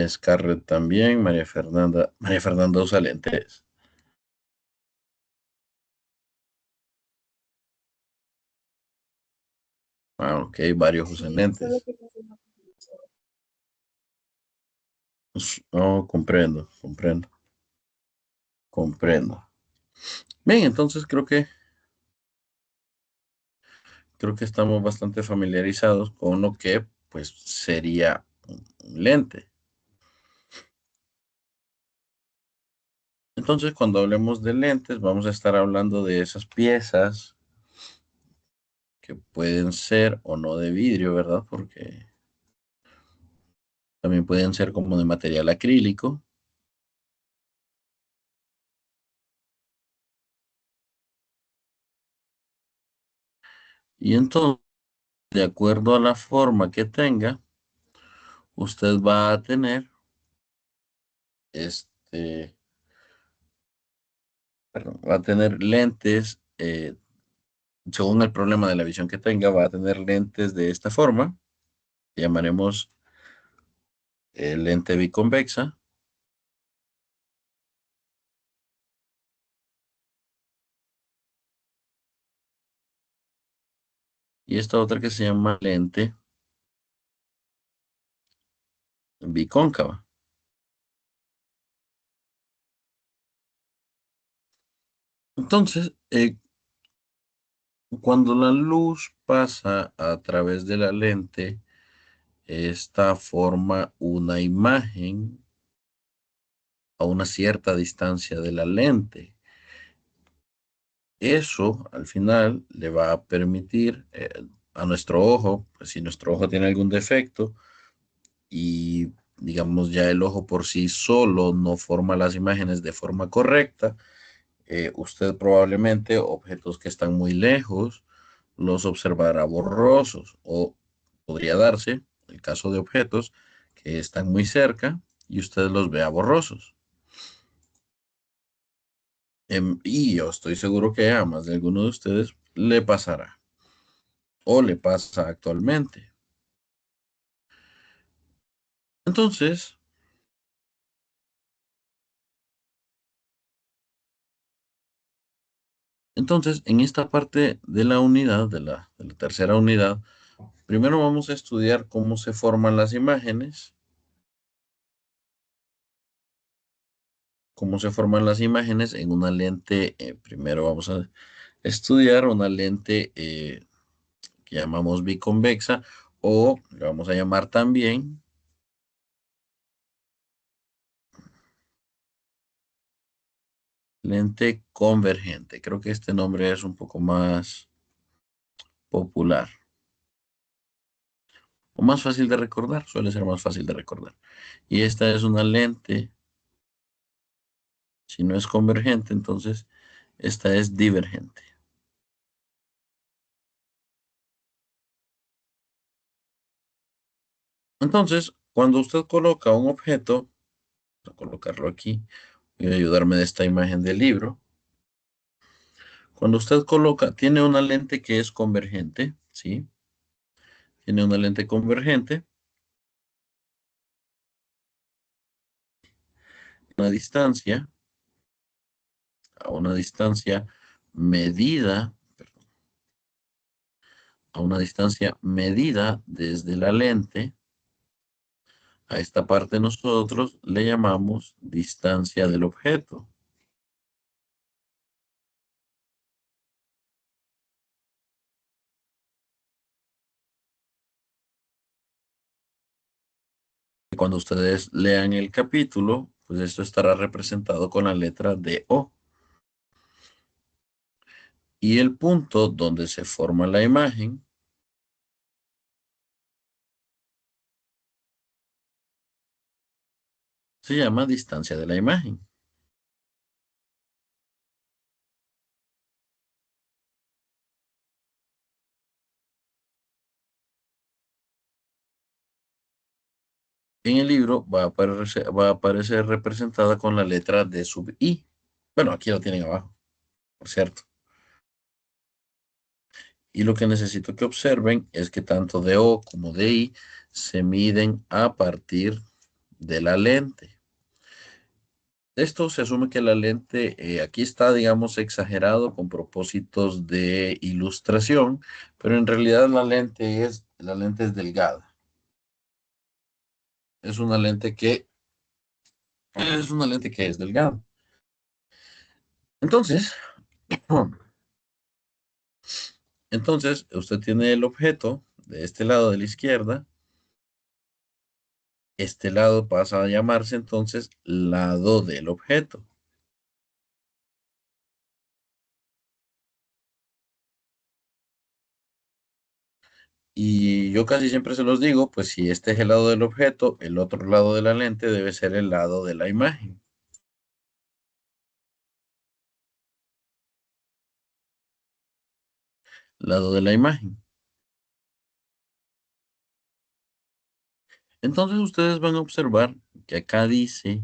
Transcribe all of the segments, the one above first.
Scarlett también. María Fernanda usa lentes. Ah, ok, varios usan Sí, solo lentes. que no se me mucho. Oh, comprendo, comprendo, comprendo. Bien, entonces creo que estamos bastante familiarizados con lo que pues sería un lente. Entonces, cuando hablemos de lentes, vamos a estar hablando de esas piezas que pueden ser o no de vidrio, ¿verdad? Porque también pueden ser como de material acrílico. Y entonces, de acuerdo a la forma que tenga, usted va a tener, este, perdón, va a tener lentes, según el problema de la visión que tenga, va a tener lentes de esta forma, que llamaremos lente biconvexa. Y esta otra que se llama lente bicóncava. Entonces, cuando la luz pasa a través de la lente, esta forma una imagen a una cierta distancia de la lente. Eso al final le va a permitir a nuestro ojo, pues si nuestro ojo tiene algún defecto y digamos ya el ojo por sí solo no forma las imágenes de forma correcta, usted probablemente objetos que están muy lejos los observará borrosos o podría darse el caso de objetos que están muy cerca y usted los vea borrosos. Y yo estoy seguro que a más de alguno de ustedes le pasará o le pasa actualmente. Entonces, en esta parte de la unidad, de la tercera unidad, primero vamos a estudiar cómo se forman las imágenes, en una lente. Primero vamos a estudiar una lente que llamamos biconvexa o le vamos a llamar también lente convergente. Creo que este nombre es un poco más popular o más fácil de recordar, suele ser más fácil de recordar. Y esta es una lente, si no es convergente, entonces esta es divergente. Entonces, cuando usted coloca un objeto, voy a colocarlo aquí, voy a ayudarme de esta imagen del libro. Cuando usted coloca, tiene una lente que es convergente, ¿sí? Tiene una lente convergente, una distancia, a una distancia medida, a una distancia medida desde la lente. A esta parte nosotros le llamamos distancia del objeto. Cuando ustedes lean el capítulo, pues esto estará representado con la letra DO. Y el punto donde se forma la imagen se llama distancia de la imagen. En el libro va a aparecer representada con la letra D sub I. Bueno, aquí lo tienen abajo, por cierto. Y lo que necesito que observen es que tanto DO como DI se miden a partir de la lente. Esto se asume que la lente, aquí está, digamos, exagerado con propósitos de ilustración, pero en realidad la lente es delgada. Es una lente que es una lente que es delgada. Entonces, entonces usted tiene el objeto de este lado de la izquierda. Este lado pasa a llamarse entonces lado del objeto. Y yo casi siempre se los digo, pues si este es el lado del objeto, el otro lado de la lente debe ser el lado de la imagen. Lado de la imagen. Entonces ustedes van a observar que acá dice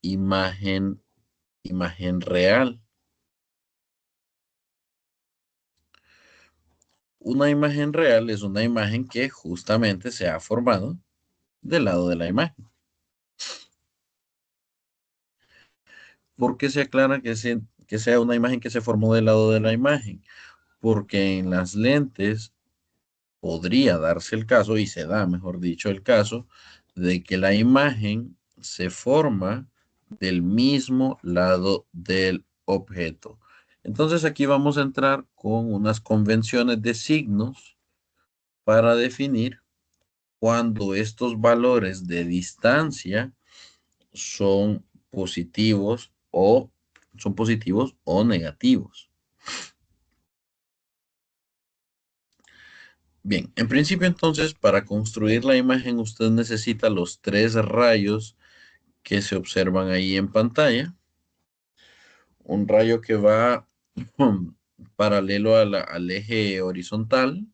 imagen, imagen real. Una imagen real es una imagen que justamente se ha formado del lado de la imagen. ¿Por qué se aclara que sea una imagen que se formó del lado de la imagen? Porque en las lentes podría darse el caso, y se da, mejor dicho, el caso, de que la imagen se forma del mismo lado del objeto. Entonces aquí vamos a entrar con unas convenciones de signos para definir cuando estos valores de distancia son positivos o negativos. Bien, en principio entonces, para construir la imagen usted necesita los tres rayos que se observan ahí en pantalla. Un rayo que va paralelo al eje horizontal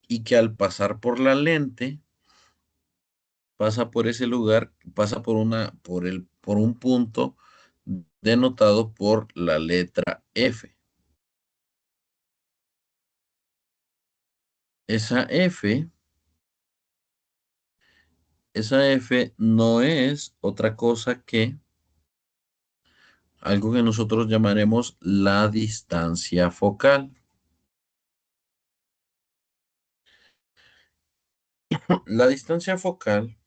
y que al pasar por la lente pasa por ese lugar, pasa por un punto denotado por la letra F. Esa F, esa F no es otra cosa que algo que nosotros llamaremos la distancia focal. La distancia focal,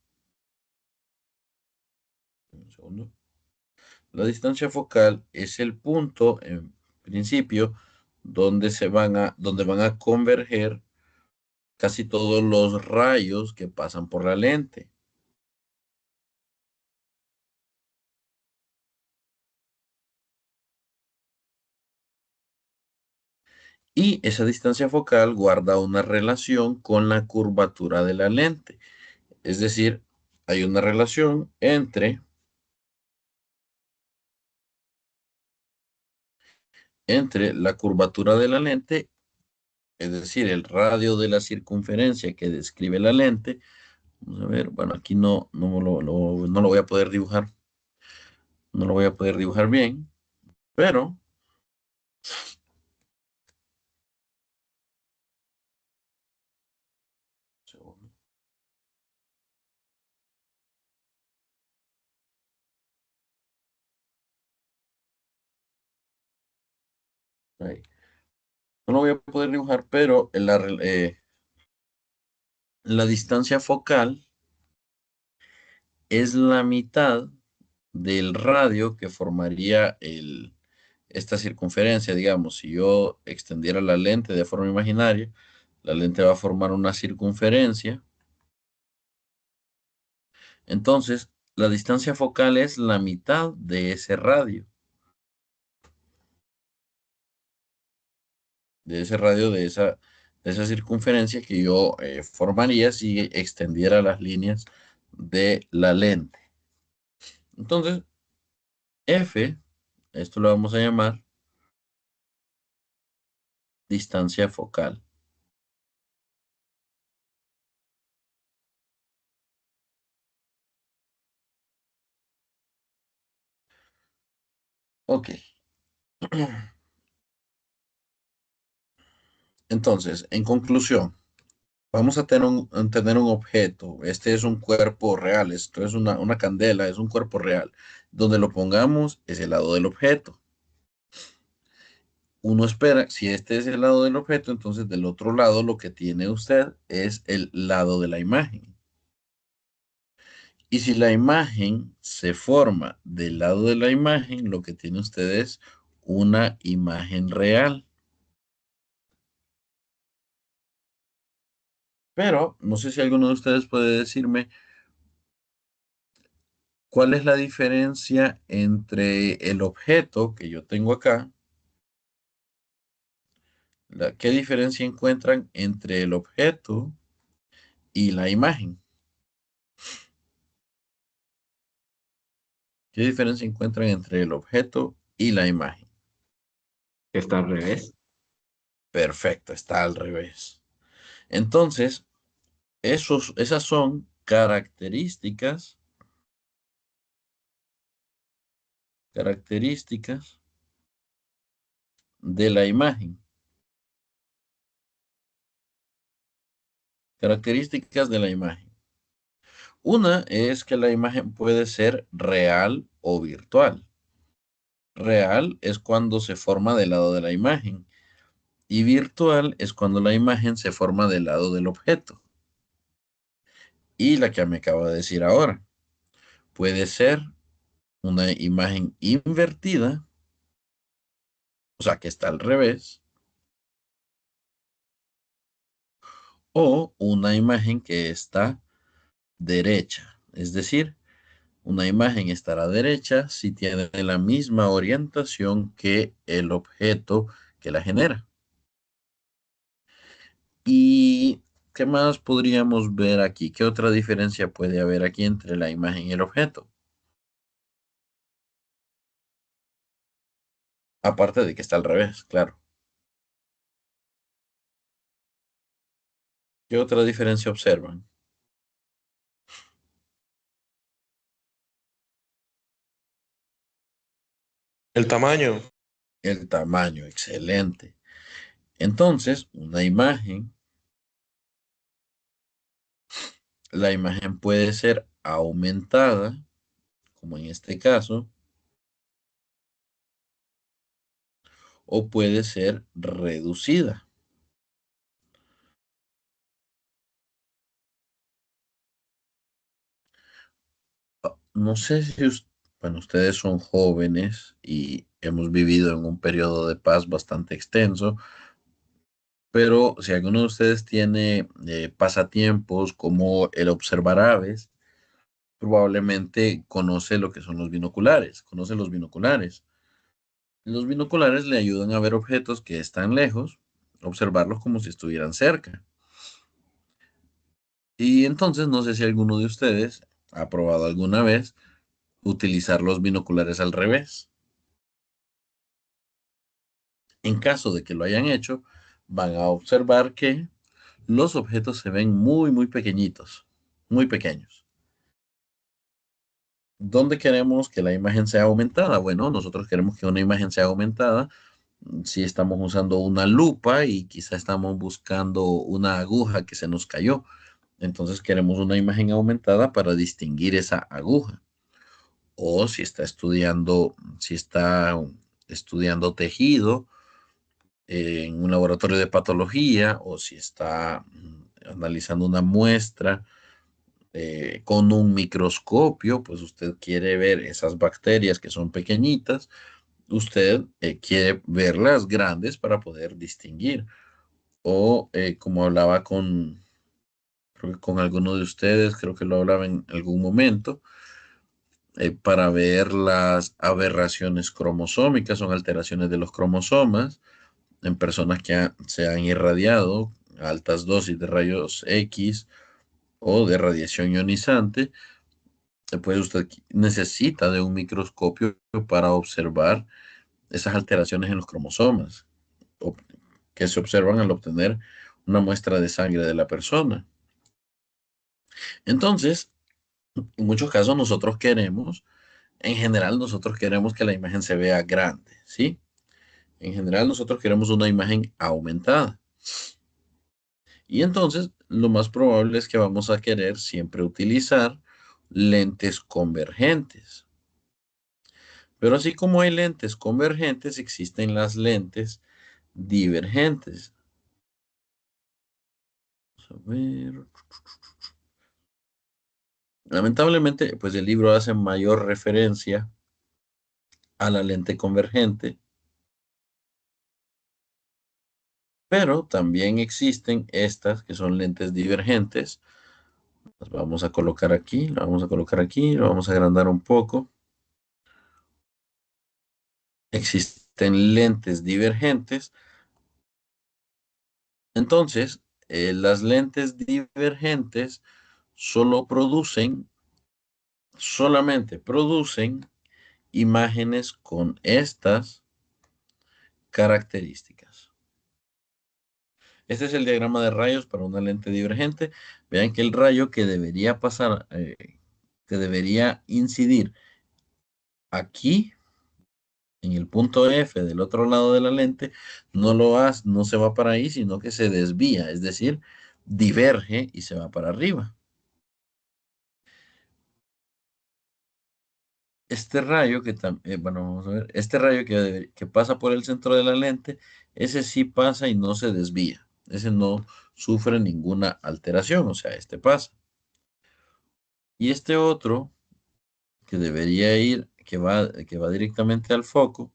un segundo. La distancia focal es el punto, en principio, donde van a converger casi todos los rayos que pasan por la lente. Y esa distancia focal guarda una relación con la curvatura de la lente. Es decir, hay una relación entre la curvatura de la lente, es decir, el radio de la circunferencia que describe la lente. Vamos a ver, bueno, aquí no lo voy a poder dibujar, no lo voy a poder dibujar bien, pero, segundo, ahí. No lo voy a poder dibujar, pero la distancia focal es la mitad del radio que formaría esta circunferencia. Digamos, si yo extendiera la lente de forma imaginaria, la lente va a formar una circunferencia. Entonces, la distancia focal es la mitad de ese radio, de esa circunferencia que yo formaría si extendiera las líneas de la lente. Entonces, F, esto lo vamos a llamar distancia focal. Ok. Entonces, en conclusión, vamos a tener un objeto. Este es un cuerpo real. Esto es una candela, es un cuerpo real. Donde lo pongamos es el lado del objeto. Uno espera, si este es el lado del objeto, entonces del otro lado lo que tiene usted es el lado de la imagen. Y si la imagen se forma del lado de la imagen, lo que tiene usted es una imagen real. Pero no sé si alguno de ustedes puede decirme cuál es la diferencia entre el objeto que yo tengo acá, qué diferencia encuentran entre el objeto y la imagen. ¿Qué diferencia encuentran entre el objeto y la imagen? Que está al revés. Perfecto, está al revés. Entonces, esas son características de la imagen. Características de la imagen. Una es que la imagen puede ser real o virtual. Real es cuando se forma del lado de la imagen y virtual es cuando la imagen se forma del lado del objeto. Y la que me acabo de decir ahora, puede ser una imagen invertida, o sea, que está al revés, o una imagen que está derecha. Es decir, una imagen estará derecha si tiene la misma orientación que el objeto que la genera. ¿Y qué más podríamos ver aquí? ¿Qué otra diferencia puede haber aquí entre la imagen y el objeto? Aparte de que está al revés, claro. ¿Qué otra diferencia observan? El tamaño. El tamaño, excelente. Entonces, la imagen puede ser aumentada, como en este caso, o puede ser reducida. No sé si bueno, ustedes son jóvenes y hemos vivido en un periodo de paz bastante extenso, pero si alguno de ustedes tiene pasatiempos como el observar aves, probablemente conoce lo que son los binoculares, conoce los binoculares. Los binoculares le ayudan a ver objetos que están lejos, observarlos como si estuvieran cerca. Y entonces no sé si alguno de ustedes ha probado alguna vez utilizar los binoculares al revés. En caso de que lo hayan hecho, van a observar que los objetos se ven muy pequeñitos, muy pequeños. ¿Dónde queremos que la imagen sea aumentada? Bueno, nosotros queremos que una imagen sea aumentada si estamos usando una lupa y quizá estamos buscando una aguja que se nos cayó. Entonces queremos una imagen aumentada para distinguir esa aguja. O si está estudiando tejido en un laboratorio de patología o si está analizando una muestra con un microscopio, pues usted quiere ver esas bacterias que son pequeñitas, usted quiere verlas grandes para poder distinguir. O como hablaba creo que con alguno de ustedes, creo que lo hablaba en algún momento, para ver las aberraciones cromosómicas, son alteraciones de los cromosomas en personas que se han irradiado a altas dosis de rayos X o de radiación ionizante, pues usted necesita de un microscopio para observar esas alteraciones en los cromosomas o- que se observan al obtener una muestra de sangre de la persona. Entonces, en muchos casos en general nosotros queremos que la imagen se vea grande, ¿sí? En general nosotros queremos una imagen aumentada. Y entonces lo más probable es que vamos a querer siempre utilizar lentes convergentes. Pero así como hay lentes convergentes, existen las lentes divergentes. Vamos a ver. Lamentablemente, pues el libro hace mayor referencia a la lente convergente, pero también existen estas que son lentes divergentes. Las vamos a colocar aquí, la vamos a colocar aquí, lo vamos a agrandar un poco. Existen lentes divergentes. Entonces, las lentes divergentes solamente producen imágenes con estas características. Este es el diagrama de rayos para una lente divergente. Vean que el rayo que debería pasar, que debería incidir aquí, en el punto F del otro lado de la lente, no lo hace, no se va para ahí, sino que se desvía, es decir, diverge y se va para arriba. Este rayo bueno, vamos a ver, este rayo que pasa por el centro de la lente, ese sí pasa y no se desvía. Ese no sufre ninguna alteración, o sea, este pasa. Y este otro, que debería ir, que va directamente al foco,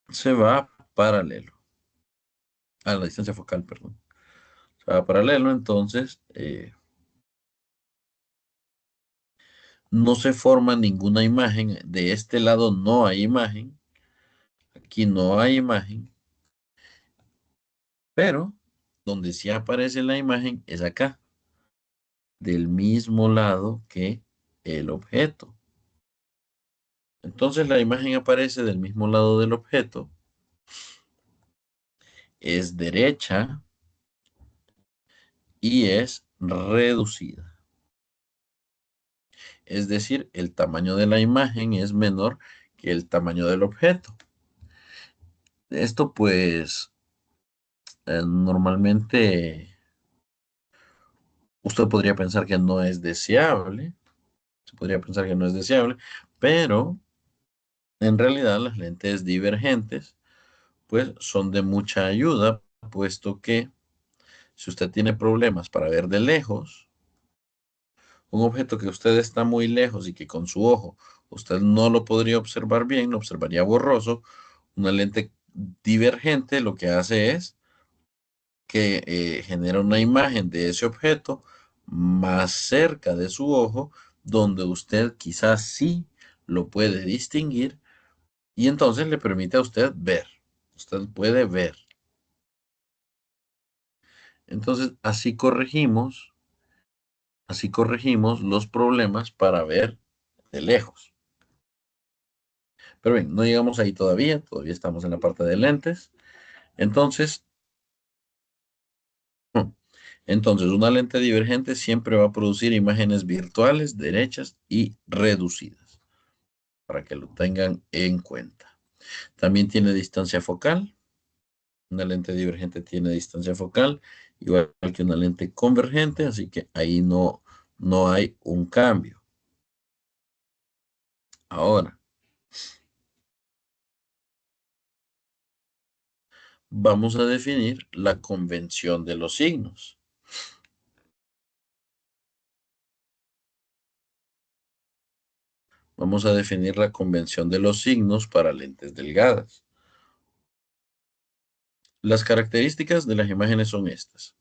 se va paralelo, a la distancia focal, perdón. Se va paralelo, entonces no se forma ninguna imagen. De este lado no hay imagen, aquí no hay imagen, pero donde sí aparece la imagen es acá, del mismo lado que el objeto. Entonces la imagen aparece del mismo lado del objeto, es derecha y es reducida. Es decir, el tamaño de la imagen es menor que el tamaño del objeto. Esto pues normalmente usted podría pensar que no es deseable, se podría pensar que no es deseable, pero en realidad las lentes divergentes pues son de mucha ayuda, puesto que si usted tiene problemas para ver de lejos, un objeto que usted está muy lejos y que con su ojo usted no lo podría observar bien, lo observaría borroso, una lente divergente lo que hace es que genera una imagen de ese objeto más cerca de su ojo, donde usted quizás sí lo puede distinguir y entonces le permite a usted ver. Usted puede ver. Entonces, así corregimos los problemas para ver de lejos. Pero bien, no llegamos ahí todavía estamos en la parte de lentes. Entonces, hmm, entonces una lente divergente siempre va a producir imágenes virtuales, derechas y reducidas, para que lo tengan en cuenta. También tiene distancia focal. Una lente divergente tiene distancia focal, igual que una lente convergente, así que ahí no hay un cambio. Ahora, vamos a definir la convención de los signos. Vamos a definir la convención de los signos para lentes delgadas. Las características de las imágenes son estas.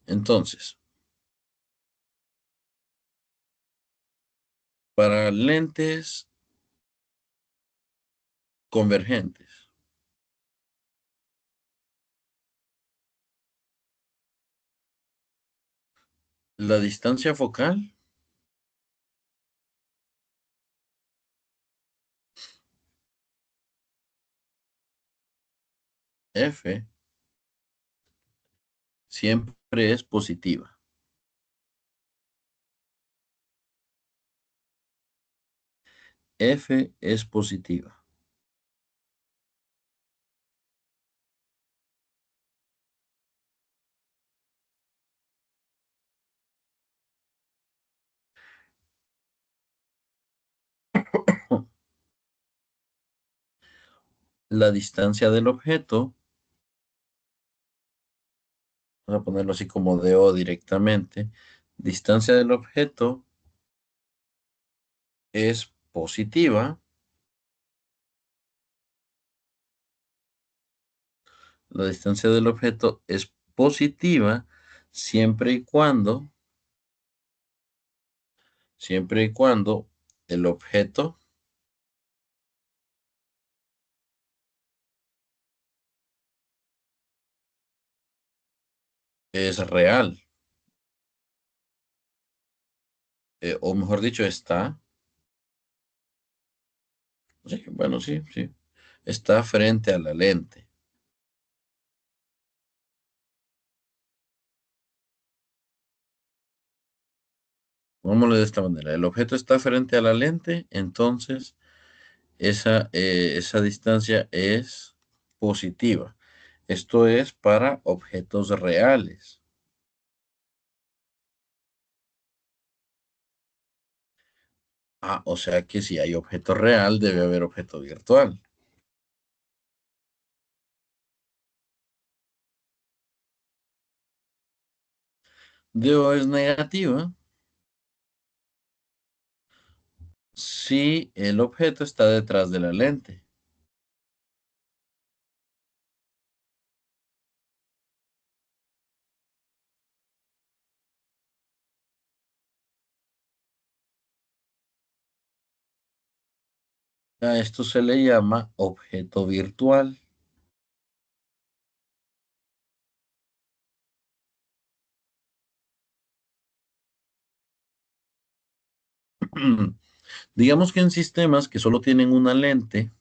Entonces, para lentes convergentes, la distancia focal, F, siempre es positiva. F es positiva. la distancia del objeto, vamos a ponerlo así como de O directamente, distancia del objeto es positiva. La distancia del objeto es positiva siempre y cuando, siempre y cuando el objeto es real, o mejor dicho, está, sí, bueno, sí, sí, está frente a la lente. Vámonos de esta manera. El objeto está frente a la lente, entonces esa distancia es positiva. Esto es para objetos reales. Ah, o sea que si hay objeto real, debe haber objeto virtual. DO es negativa si el objeto está detrás de la lente. A esto se le llama objeto virtual. Digamos que en sistemas que solo tienen una lente,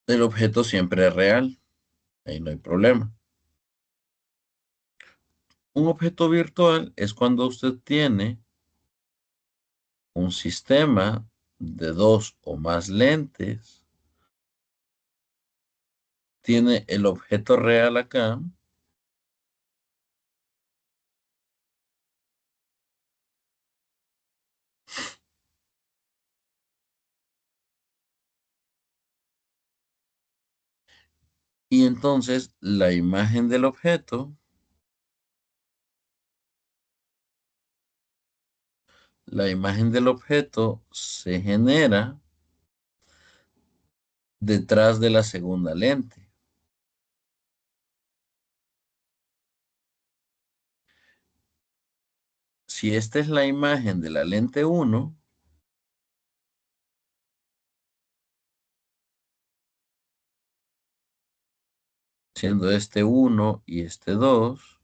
el objeto siempre es real. Ahí no hay problema. Un objeto virtual es cuando usted tiene un sistema de dos o más lentes, tiene el objeto real acá y entonces la imagen del objeto se genera detrás de la segunda lente. Si esta es la imagen de la lente uno, siendo este uno y este 2,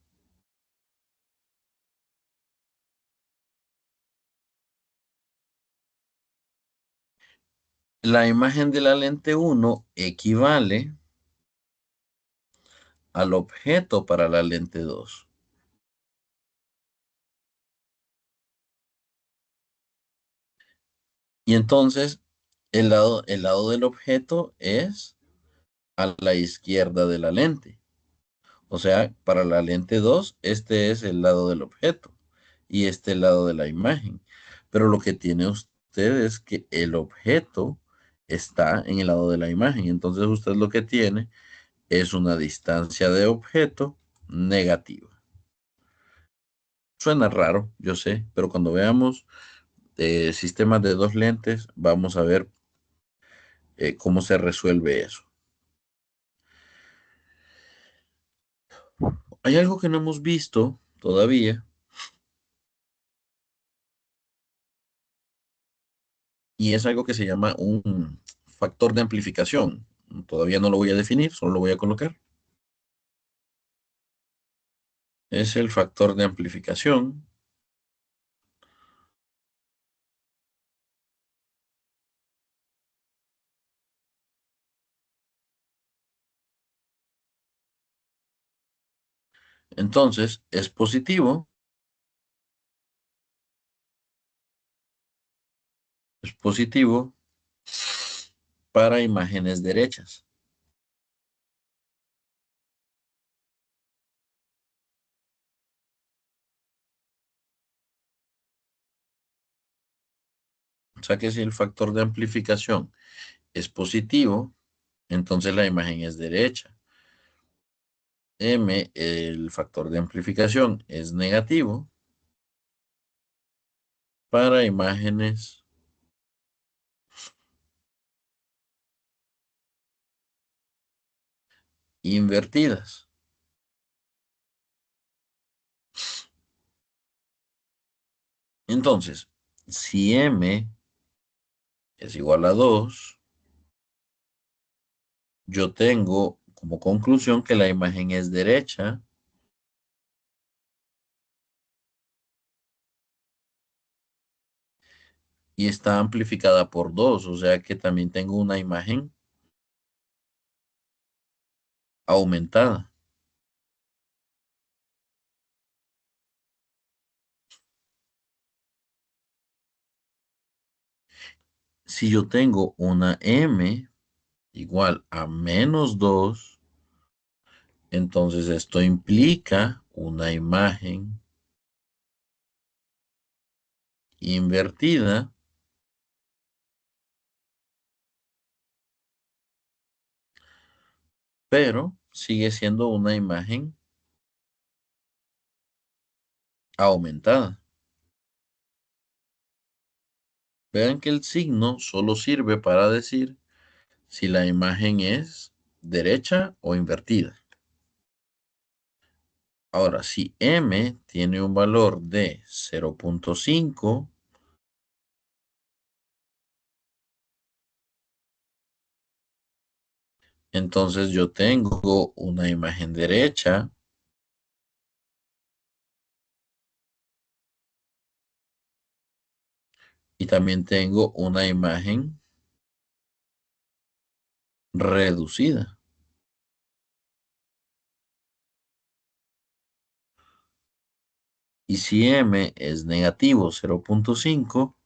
la imagen de la lente uno equivale al objeto para la lente 2. Y entonces el lado del objeto es a la izquierda de la lente. O sea, para la lente 2, este es el lado del objeto y este el lado de la imagen. Pero lo que tiene usted es que el objeto está en el lado de la imagen. Entonces usted lo que tiene es una distancia de objeto negativa. Suena raro, yo sé, pero cuando veamos sistemas de dos lentes, vamos a ver cómo se resuelve eso. Hay algo que no hemos visto todavía y es algo que se llama un factor de amplificación. Todavía no lo voy a definir, solo lo voy a colocar. Es el factor de amplificación. Entonces, es positivo para imágenes derechas. O sea que si el factor de amplificación es positivo, entonces la imagen es derecha. M, el factor de amplificación, es negativo para imágenes invertidas. Entonces, si M es igual a 2, yo tengo como conclusión que la imagen es derecha y está amplificada por 2, o sea que también tengo una imagen aumentada. Si yo tengo una M igual a -2, entonces esto implica una imagen invertida, pero sigue siendo una imagen aumentada. Vean que el signo solo sirve para decir si la imagen es derecha o invertida. Ahora, si M tiene un valor de 0.5, entonces yo tengo una imagen derecha y también tengo una imagen reducida. Y si M es negativo 0.5,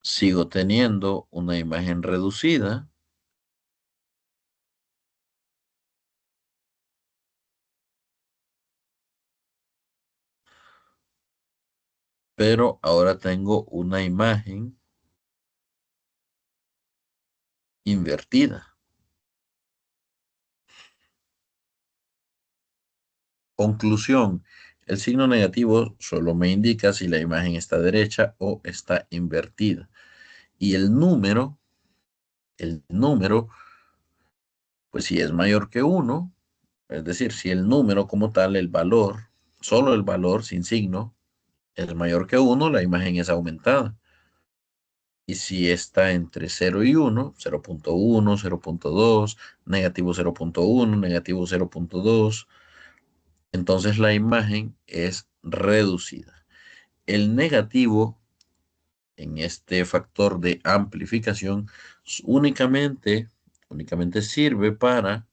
sigo teniendo una imagen reducida pero ahora tengo una imagen invertida. Conclusión. El signo negativo solo me indica si la imagen está derecha o está invertida. Y el número, pues si es mayor que 1, es decir, si el número como tal, el valor, solo el valor sin signo, es mayor que 1, la imagen es aumentada. Y si está entre 0 y 1, 0.1, 0.2, negativo 0.1, negativo 0.2, entonces la imagen es reducida. El negativo en este factor de amplificación únicamente sirve para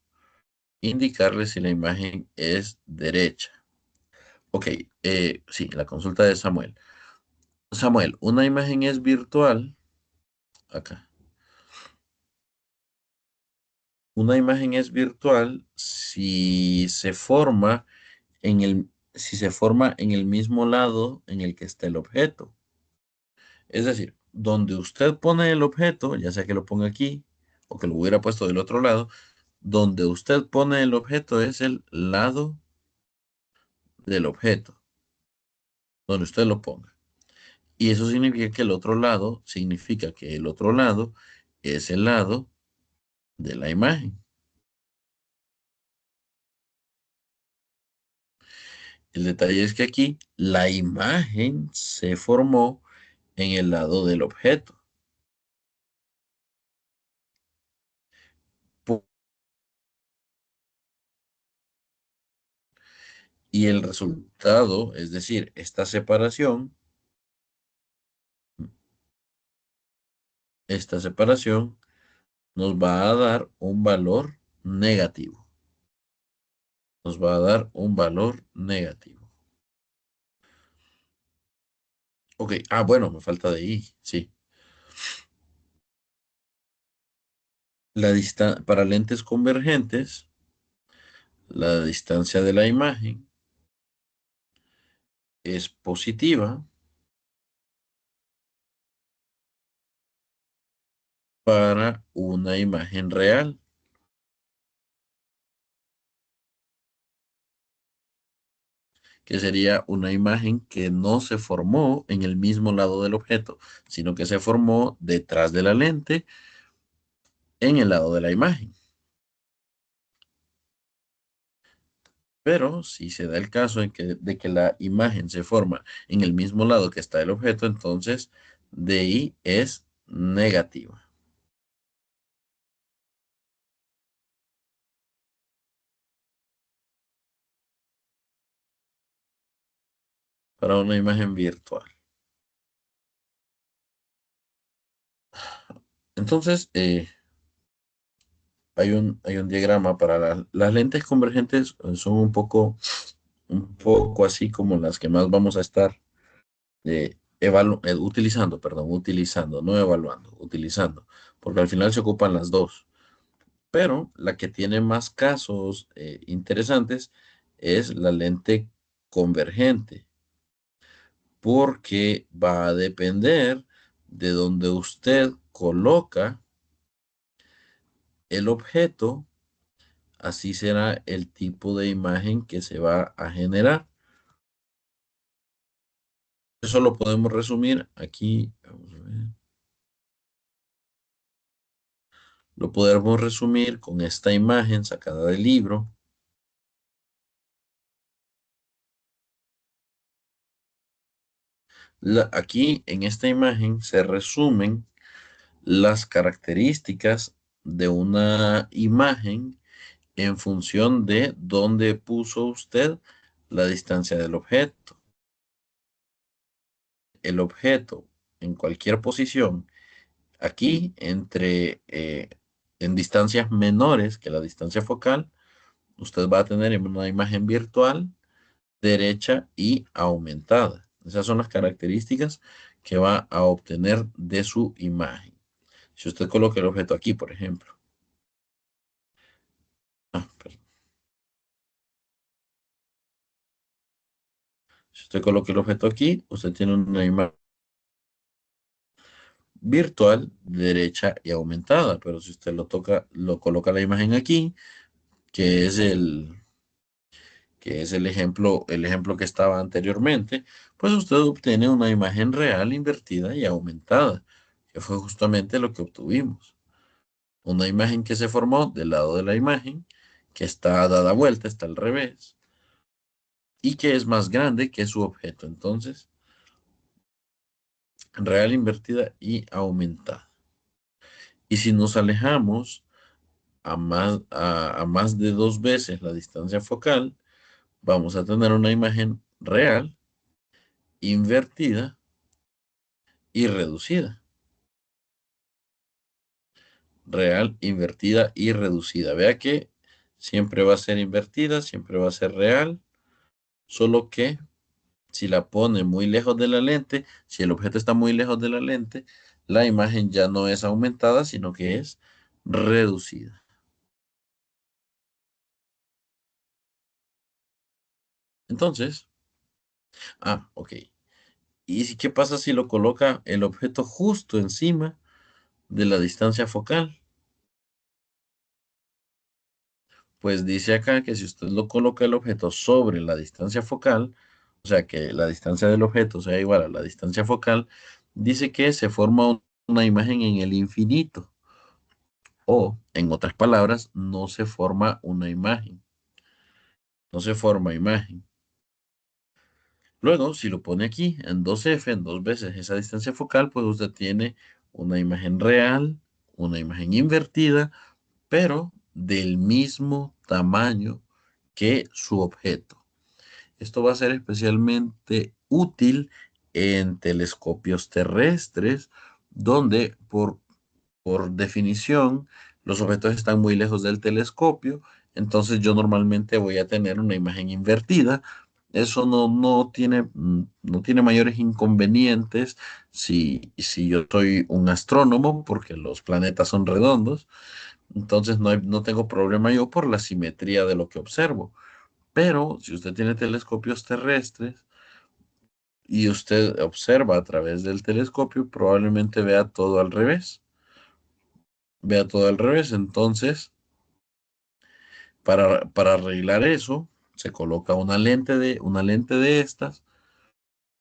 indicarle si la imagen es derecha. Ok, sí, la consulta de Samuel. Samuel, una imagen es virtual. Acá. Una imagen es virtual si se forma en el mismo lado en el que está el objeto. Es decir, donde usted pone el objeto, ya sea que lo ponga aquí o que lo hubiera puesto del otro lado, donde usted pone el objeto es el lado del objeto, donde usted lo ponga. Y eso significa que el otro lado, significa que el otro lado es el lado de la imagen. El detalle es que aquí la imagen se formó en el lado del objeto. Y el resultado, es decir, esta separación nos va a dar un valor negativo. Nos va a dar un valor negativo. Ok, bueno, me falta de I, sí. Para lentes convergentes, la distancia de la imagen es positiva para una imagen real, que sería una imagen que no se formó en el mismo lado del objeto, sino que se formó detrás de la lente en el lado de la imagen. Pero si se da el caso de que la imagen se forma en el mismo lado que está el objeto, entonces DI es negativa. Para una imagen virtual. Entonces, hay un diagrama para las lentes convergentes, son un poco así como las que más vamos a estar utilizando, perdón, utilizando, no evaluando, utilizando, porque al final se ocupan las dos. Pero la que tiene más casos interesantes es la lente convergente, porque va a depender de donde usted coloca el objeto, así será el tipo de imagen que se va a generar. Eso lo podemos resumir aquí. Vamos a ver. Lo podemos resumir con esta imagen sacada del libro. Aquí en esta imagen se resumen las características de una imagen en función de dónde puso usted la distancia del objeto. El objeto en cualquier posición, aquí en distancias menores que la distancia focal, usted va a tener una imagen virtual derecha y aumentada. Esas son las características que va a obtener de su imagen. Si usted coloca el objeto aquí, por ejemplo. Perdón. Si usted coloca el objeto aquí, usted tiene una imagen virtual derecha y aumentada. Pero si usted lo coloca la imagen aquí, que es el ejemplo que estaba anteriormente, pues usted obtiene una imagen real invertida y aumentada, que fue justamente lo que obtuvimos. Una imagen que se formó del lado de la imagen, que está dada vuelta, está al revés, y que es más grande que su objeto. Entonces, real invertida y aumentada. Y si nos alejamos a más de dos veces la distancia focal, vamos a tener una imagen real, invertida y reducida. Real, invertida y reducida. Vea que siempre va a ser invertida, siempre va a ser real, solo que si la pone muy lejos de la lente, si el objeto está muy lejos de la lente, la imagen ya no es aumentada, sino que es reducida. Entonces, ok. ¿Y qué pasa si lo coloca el objeto justo encima de la distancia focal? Pues dice acá que si usted lo coloca el objeto sobre la distancia focal, o sea que la distancia del objeto sea igual a la distancia focal, dice que se forma una imagen en el infinito. O, en otras palabras, no se forma una imagen. No se forma imagen. Luego, si lo pone aquí en 2F, en dos veces esa distancia focal, pues usted tiene una imagen real, una imagen invertida, pero del mismo tamaño que su objeto. Esto va a ser especialmente útil en telescopios terrestres, donde por definición los objetos están muy lejos del telescopio, entonces yo normalmente voy a tener una imagen invertida. Eso no tiene mayores inconvenientes si yo soy un astrónomo, porque los planetas son redondos, entonces no tengo problema yo por la simetría de lo que observo. Pero si usted tiene telescopios terrestres, y usted observa a través del telescopio, probablemente vea todo al revés. Vea todo al revés. Entonces, para arreglar eso, se coloca una lente de estas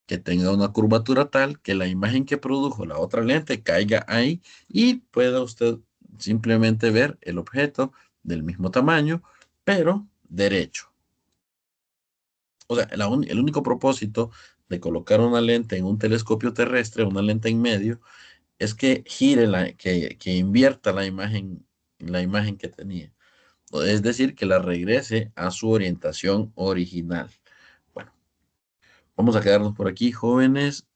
que tenga una curvatura tal que la imagen que produjo la otra lente caiga ahí y pueda usted simplemente ver el objeto del mismo tamaño, pero derecho. O sea, el único propósito de colocar una lente en un telescopio terrestre, una lente en medio, es que gire que invierta la imagen que tenía. Es decir, que la regrese a su orientación original. Bueno, vamos a quedarnos por aquí, jóvenes.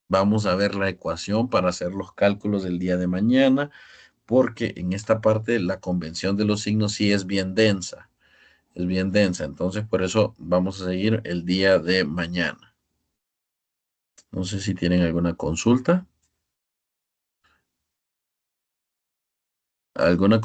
Vamos a ver la ecuación para hacer los cálculos del día de mañana, porque en esta parte la convención de los signos sí es bien densa. Es bien densa. Entonces, por eso vamos a seguir el día de mañana. No sé si tienen alguna consulta. ¿Alguna